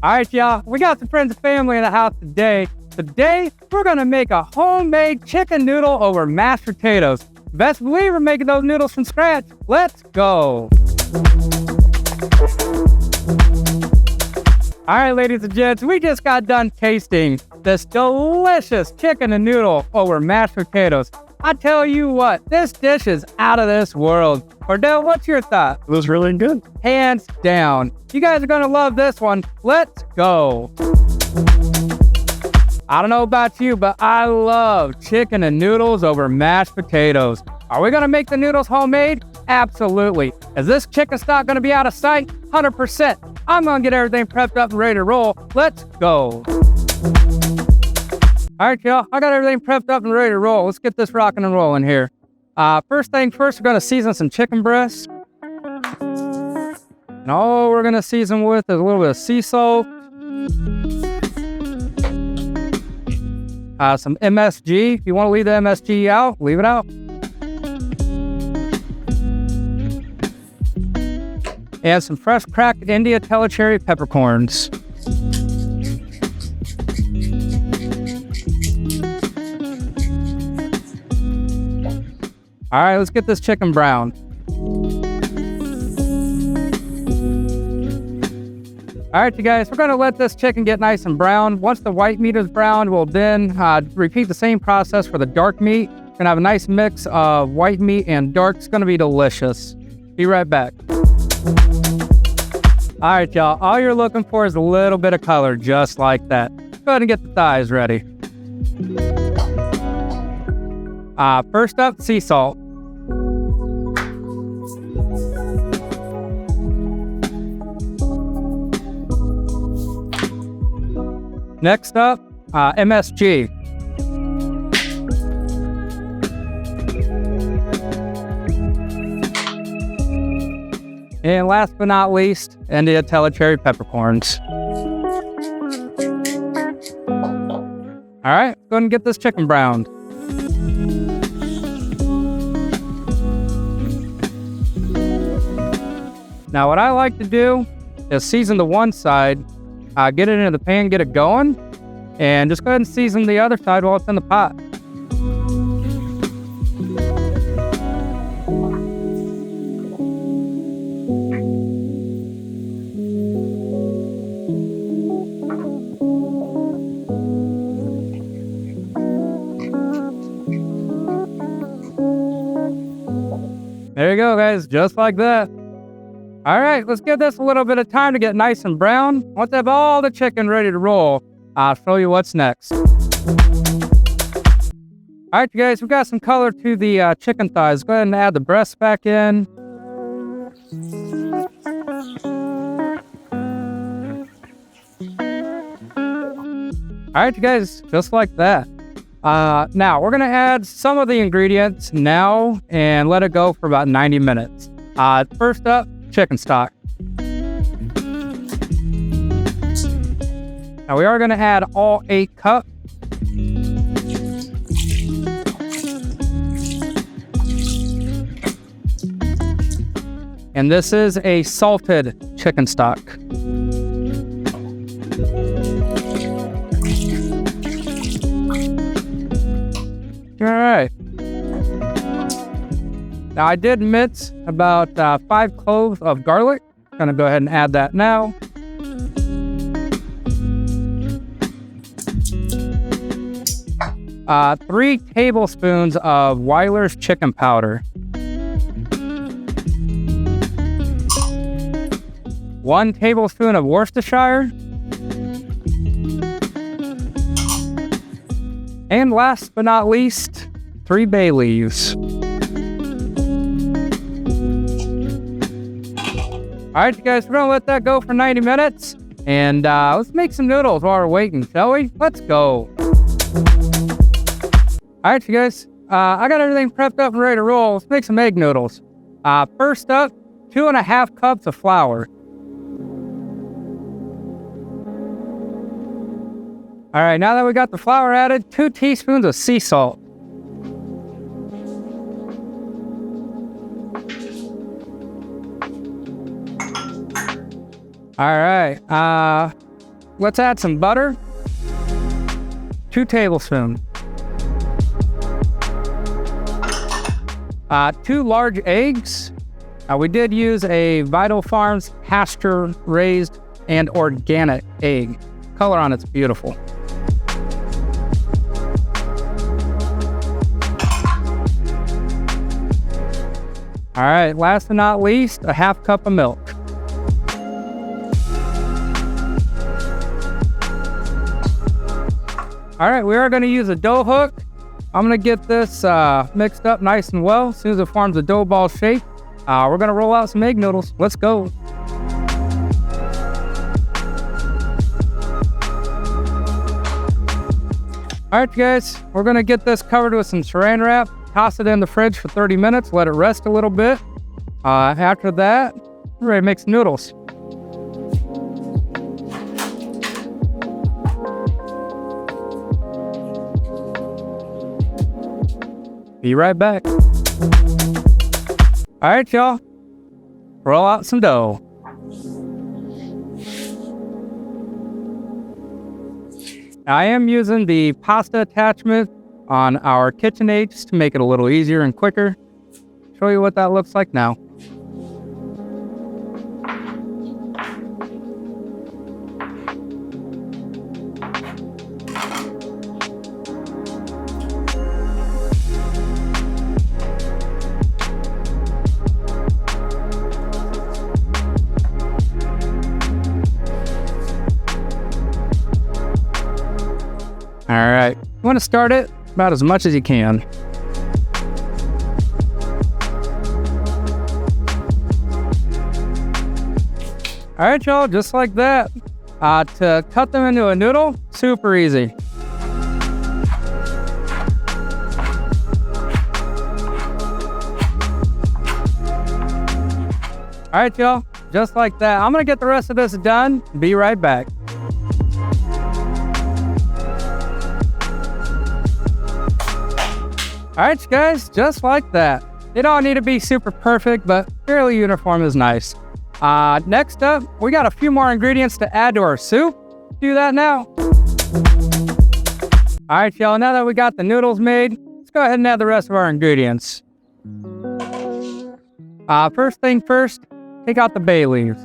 All right, y'all, we got some friends and family in the house today. Today, we're gonna make a homemade chicken noodle over mashed potatoes. Best believe we're making those noodles from scratch. Let's go. All right, ladies and gents, we just got done tasting this delicious chicken and noodle over mashed potatoes. I tell you what, this dish is out of this world. Cordell, what's your thought? It was really good. Hands down. You guys are gonna love this one. Let's go. I don't know about you, but I love chicken and noodles over mashed potatoes. Are we gonna make the noodles homemade? Absolutely. Is this chicken stock gonna be out of sight? 100%. I'm gonna get everything prepped up and ready to roll. Let's go. All right, y'all, I got everything prepped up and ready to roll. Let's get this rocking and rolling here. First thing first, we're gonna season some chicken breasts. And all we're gonna season with is a little bit of sea salt. Some MSG. If you wanna leave the MSG out, leave it out. And some fresh cracked India Tellicherry peppercorns. All right, let's get this chicken browned. All right, you guys, we're gonna let this chicken get nice and brown. Once the white meat is browned, we'll then repeat the same process for the dark meat. We're gonna have a nice mix of white meat and dark. It's gonna be delicious. Be right back. All right, y'all, all you're looking for is a little bit of color, just like that. Go ahead and get the thighs ready. First up, sea salt. Next up, MSG. And last but not least, India Tellicherry peppercorns. All right, go ahead and get this chicken browned. Now, what I like to do is season the one side, get it into the pan, get it going, and just go ahead and season the other side while it's in the pot. There you go, guys, just like that. All right, let's give this a little bit of time to get nice and brown. Once I have all the chicken ready to roll, I'll show you what's next. All right, you guys, we got some color to the chicken thighs. Go ahead and add the breasts back in. All right, you guys, just like that. Now, we're gonna add some of the ingredients now and let it go for about 90 minutes. First up, chicken stock. Now we are going to add all 8 cups. And this is a salted chicken stock. All right. Now, I did mince about 5 cloves of garlic. Gonna go ahead and add that now. Three tablespoons of Whyler's chicken powder. 1 tablespoon of Worcestershire. And last but not least, 3 bay leaves. All right, you guys, we're gonna let that go for 90 minutes. And let's make some noodles while we're waiting, shall we? Let's go. All right, you guys, I got everything prepped up and ready to roll. Let's make some egg noodles. First up, 2.5 cups of flour. All right, now that we got the flour added, 2 teaspoons of sea salt. All right, let's add some butter. 2 tablespoons. 2 large eggs. We did use a Vital Farms pasture-raised and organic egg. Color on it's beautiful. All right, last but not least, a 1/2 cup of milk. All right, we are going to use a dough hook. I'm going to get this mixed up nice and well. As soon as it forms a dough ball shape, we're going to roll out some egg noodles. Let's go. All right, guys, we're going to get this covered with some saran wrap. Toss it in the fridge for 30 minutes. Let it rest a little bit. After that, we're ready to make some noodles. Be right back. All right, y'all. Roll out some dough. I am using the pasta attachment on our KitchenAid just to make it a little easier and quicker. Show you what that looks like now. All right, you want to start it about as much as you can. All right, y'all, just like that. To cut them into a noodle, super easy. All right, y'all, just like that. I'm gonna get the rest of this done. Be right back. All right, guys, just like that. They don't need to be super perfect, but fairly uniform is nice. Next up, we got a few more ingredients to add to our soup. Do that now. All right, y'all, now that we got the noodles made, let's go ahead and add the rest of our ingredients. First thing first, take out the bay leaves.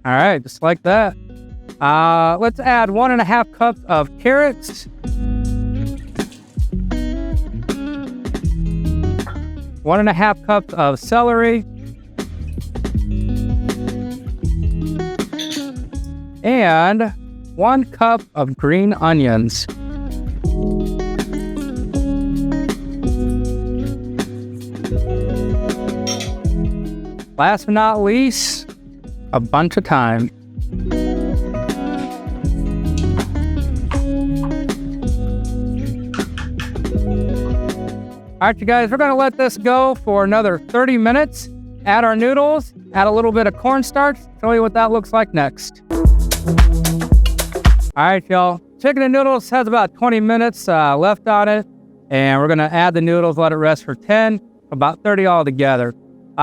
All right, just like that. Let's add 1.5 cups of carrots. 1.5 cups of celery. And 1 cup of green onions. Last but not least, a bunch of thyme. All right, you guys, we're gonna let this go for another 30 minutes. Add our noodles, add a little bit of cornstarch, show you what that looks like next. All right, y'all, chicken and noodles has about 20 minutes left on it, and we're gonna add the noodles, let it rest for 10, about 30 altogether.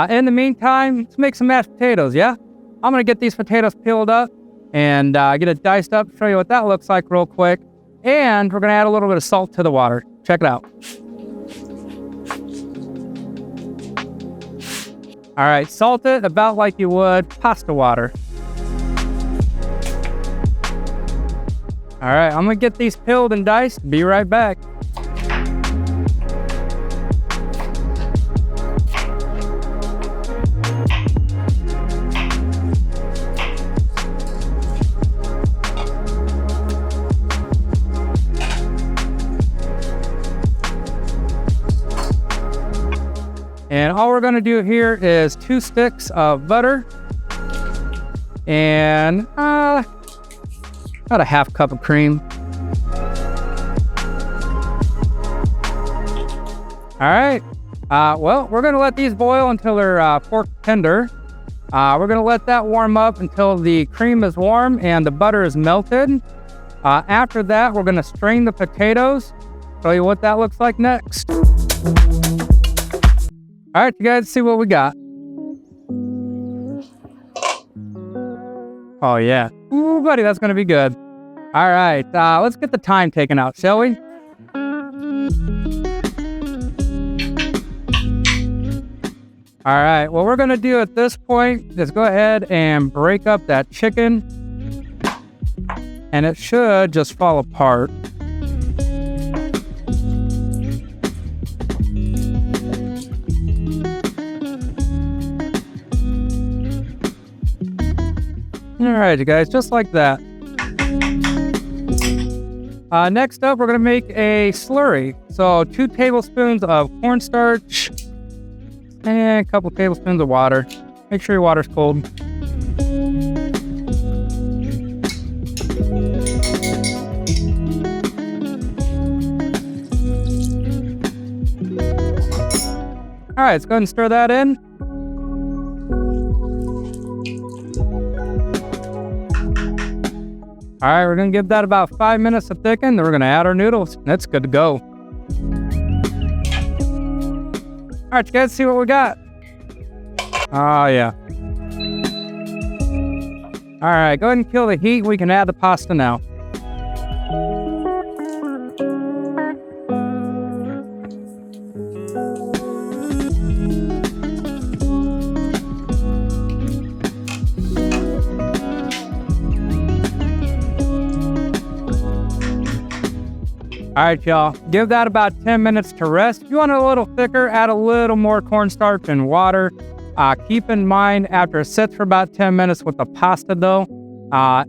In the meantime, let's make some mashed potatoes, yeah? I'm gonna get these potatoes peeled up and get it diced up, show you what that looks like real quick. And we're gonna add a little bit of salt to the water. Check it out. All right, salt it about like you would pasta water. All right, I'm gonna get these peeled and diced. Be right back. And all we're gonna do here is 2 sticks of butter and about a 1/2 cup of cream. All right, well, we're gonna let these boil until they're pork tender. We're gonna let that warm up until the cream is warm and the butter is melted. After that, we're gonna strain the potatoes. Show you what that looks like next. All right, you guys, see what we got. Oh, yeah. Ooh, buddy, that's going to be good. All right, let's get the thyme taken out, shall we? All right, what we're going to do at this point is go ahead and break up that chicken, and it should just fall apart. All right, you guys, just like that. Next up, we're going to make a slurry. So 2 tablespoons of cornstarch and a couple tablespoons of water. Make sure your water's cold. All right, let's go ahead and stir that in. All right, we're going to give that about 5 minutes to thicken. Then we're going to add our noodles. That's good to go. All right, you guys see what we got? Oh, yeah. All right, go ahead and kill the heat. We can add the pasta now. All right, y'all, give that about 10 minutes to rest. If you want it a little thicker, add a little more cornstarch and water. Keep in mind, after it sits for about 10 minutes with the pasta dough,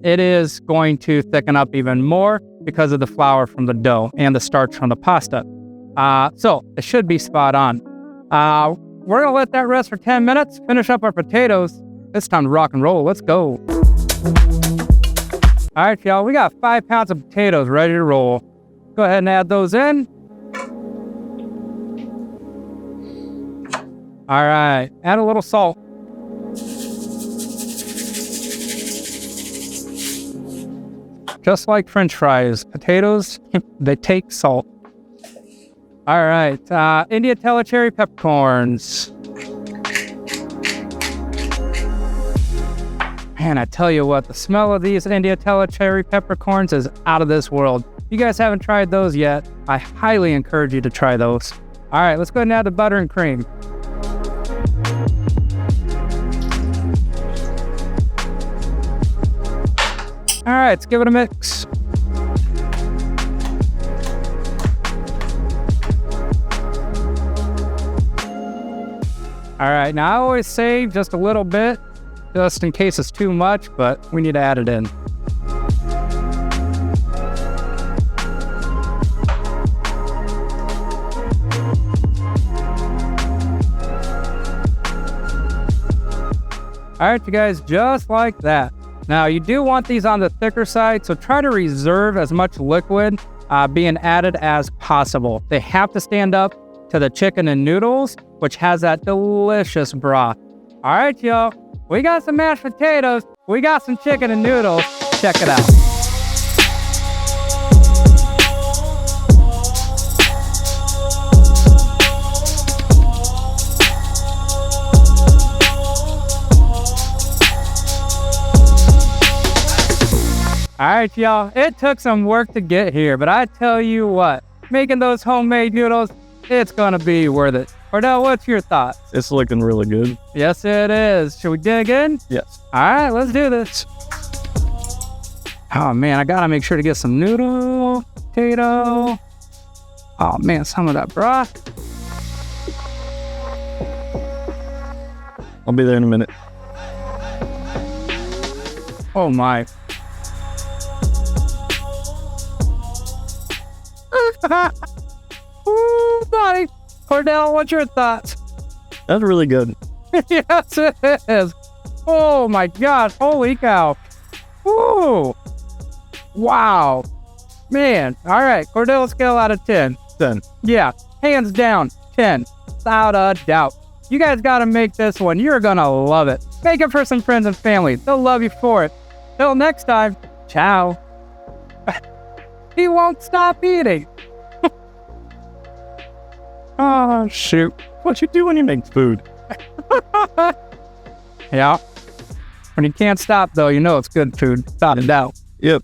it is going to thicken up even more because of the flour from the dough and the starch from the pasta. So it should be spot on. We're gonna let that rest for 10 minutes, finish up our potatoes. It's time to rock and roll, let's go. All right, y'all, we got 5 pounds of potatoes ready to roll. Go ahead and add those in. All right, add a little salt. Just like French fries, potatoes, they take salt. All right, India Tellicherry peppercorns. Man, I tell you what, the smell of these India Tellicherry peppercorns is out of this world. If you guys haven't tried those yet, I highly encourage you to try those. All right, let's go ahead and add the butter and cream. All right, let's give it a mix. All right, now I always save just a little bit, just in case it's too much, but we need to add it in. All right, you guys, just like that. Now, you do want these on the thicker side, so try to reserve as much liquid being added as possible. They have to stand up to the chicken and noodles, which has that delicious broth. All right, y'all, we got some mashed potatoes, we got some chicken and noodles. Check it out. All right, y'all, it took some work to get here, but I tell you what, making those homemade noodles, it's gonna be worth it. Cordell, what's your thoughts? It's looking really good. Yes, it is. Should we dig in? Yes. All right, let's do this. Oh man, I gotta make sure to get some noodle, potato. Oh man, some of that broth. I'll be there in a minute. Oh my. Ooh, buddy. Cordell, what's your thoughts? That's really good. Yes, it is. Oh my gosh, holy cow. Ooh. Wow. Man. All right, Cordell, scale out of 10. 10. Yeah, hands down, 10. Without a doubt. You guys gotta make this one. You're gonna love it. Make it for some friends and family. They'll love you for it. Till next time, ciao. He won't stop eating. Oh, shoot. What you do when you make food? Yeah. When you can't stop, though, you know it's good food. Without a doubt. Yep.